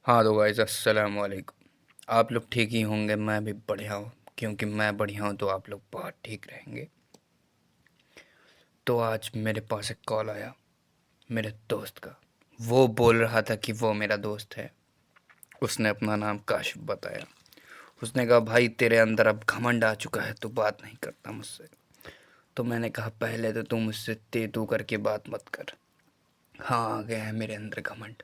हाँ तो गाइस अस्सलाम वालेकुम। आप लोग ठीक ही होंगे, मैं भी बढ़िया हूँ। क्योंकि मैं बढ़िया हूँ तो आप लोग बहुत ठीक रहेंगे। तो आज मेरे पास एक कॉल आया मेरे दोस्त का। वो बोल रहा था कि वो मेरा दोस्त है। उसने अपना नाम काशिफ बताया। उसने कहा भाई तेरे अंदर अब घमंड आ चुका है, तू बात नहीं करता मुझसे। तो मैंने कहा पहले तो तू मुझसे ते तू करके बात मत कर। हाँ, आ गया है मेरे अंदर घमंड।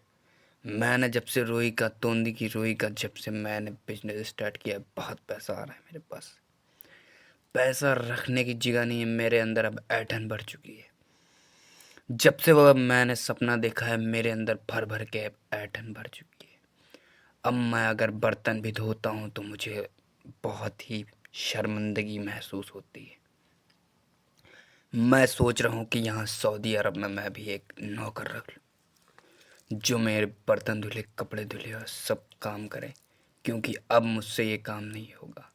मैंने जब से रोई का तोंदी की रोई का जब से मैंने बिजनेस स्टार्ट किया, बहुत पैसा आ रहा है मेरे पास। पैसा रखने की जगह नहीं है मेरे अंदर, अब ऐंठन भर चुकी है। जब से वो मैंने सपना देखा है मेरे अंदर भर भर के ऐंठन भर चुकी है। अब मैं अगर बर्तन भी धोता हूँ तो मुझे बहुत ही शर्मिंदगी महसूस होती है। मैं सोच रहा हूँ कि यहाँ सऊदी अरब में मैं भी एक नौकर रख लूँ जो मेरे बर्तन धुले, कपड़े धुले और सब काम करे। क्योंकि अब मुझसे ये काम नहीं होगा।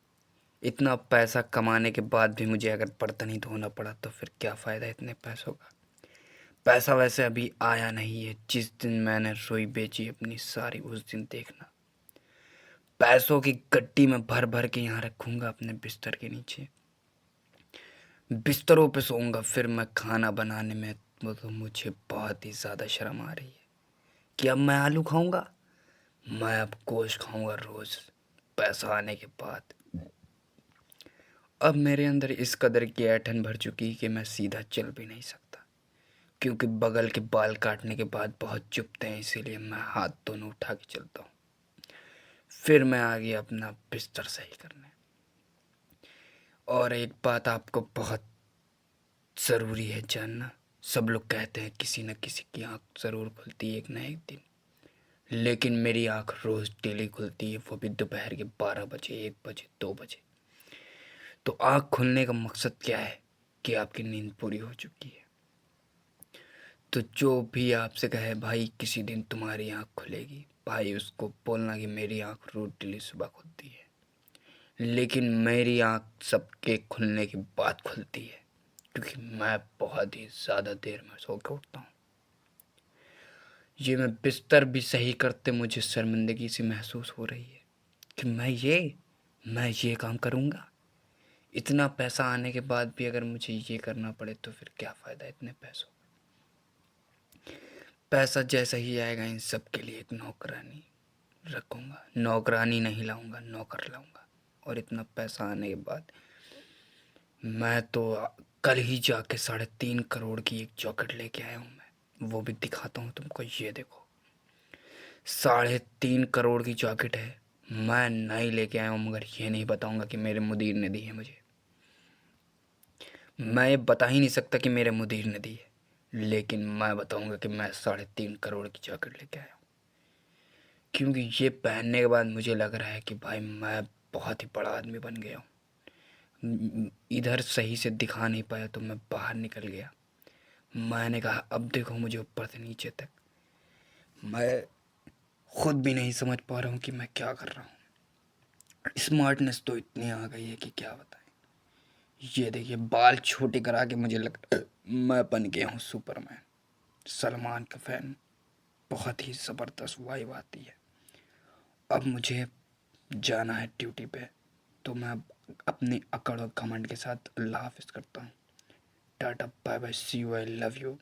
इतना पैसा कमाने के बाद भी मुझे अगर बर्तन ही धोना पड़ा तो फिर क्या फ़ायदा इतने पैसों का। पैसा वैसे अभी आया नहीं है। जिस दिन मैंने रुई बेची अपनी सारी, उस दिन देखना पैसों की गड्डी में भर भर के यहाँ रखूँगा अपने बिस्तर के नीचे। बिस्तरों पे सोऊंगा। फिर मैं खाना बनाने में वो तो मुझे बहुत ही ज़्यादा शर्म आ रही है कि अब मैं आलू खाऊंगा, मैं अब गोश्त खाऊंगा रोज़ पैसा आने के बाद। अब मेरे अंदर इस कदर की ऐंठन भर चुकी है कि मैं सीधा चल भी नहीं सकता। क्योंकि बगल के बाल काटने के बाद बहुत चुभते हैं, इसीलिए मैं हाथ दोनों उठा के चलता हूँ। फिर मैं आ गया अपना बिस्तर सही करने। और एक बात आपको बहुत ज़रूरी है जानना। सब लोग कहते हैं किसी न किसी की आँख ज़रूर खुलती है एक ना एक दिन। लेकिन मेरी आँख रोज़ डेली खुलती है, वो भी दोपहर के 12 बजे, 1 बजे, 2 बजे। तो आँख खुलने का मकसद क्या है कि आपकी नींद पूरी हो चुकी है। तो जो भी आपसे कहे भाई किसी दिन तुम्हारी आँख खुलेगी, भाई उसको बोलना कि मेरी आँख रोज़ डेली सुबह खुलती है। लेकिन मेरी आँख सबके खुलने के बाद खुलती है। क्योंकि मैं बहुत ही ज़्यादा देर में सो के उठता हूँ। ये मैं बिस्तर भी सही करते मुझे शर्मिंदगी सी महसूस हो रही है कि मैं ये काम करूँगा। इतना पैसा आने के बाद भी अगर मुझे ये करना पड़े तो फिर क्या फ़ायदा इतने पैसों। पैसा जैसा ही आएगा इन सब के लिए एक नौकरानी रखूँगा। नौकरानी नहीं लाऊँगा, नौकर लाऊँगा। और इतना पैसा आने के बाद मैं तो कल ही जाके 3.5 करोड़ की एक जॉकेट लेके आया हूँ। मैं वो भी दिखाता हूँ तुमको, ये देखो। 3.5 करोड़ की जॉकेट है। मैं नई लेके आया हूँ, मगर ये नहीं बताऊँगा कि मेरे मुदीर ने दी है मुझे। मैं ये बता ही नहीं सकता कि मेरे मुदीर ने दी है। लेकिन मैं बताऊँगा कि मैं 3.5 करोड़ की जॉकेट लेके आया हूँ। क्योंकि ये पहनने के बाद मुझे लग रहा है कि भाई मैं बहुत ही बड़ा आदमी बन गया हूँ। इधर सही से दिखा नहीं पाया तो मैं बाहर निकल गया। मैंने कहा अब देखो मुझे ऊपर से नीचे तक। मैं खुद भी नहीं समझ पा रहा हूँ कि मैं क्या कर रहा हूँ। स्मार्टनेस तो इतनी आ गई है कि क्या बताएं। ये देखिए बाल छोटे करा के मुझे लग मैं बन गया हूँ सुपरमैन। सलमान का फैन। बहुत ही ज़बरदस्त वाइब आती है। अब मुझे जाना है ड्यूटी पे। तो मैं अपनी अकड़ और घमंड के साथ अल्लाह हाफ़िज़ करता हूँ। Tata bye bye, see you, I love you.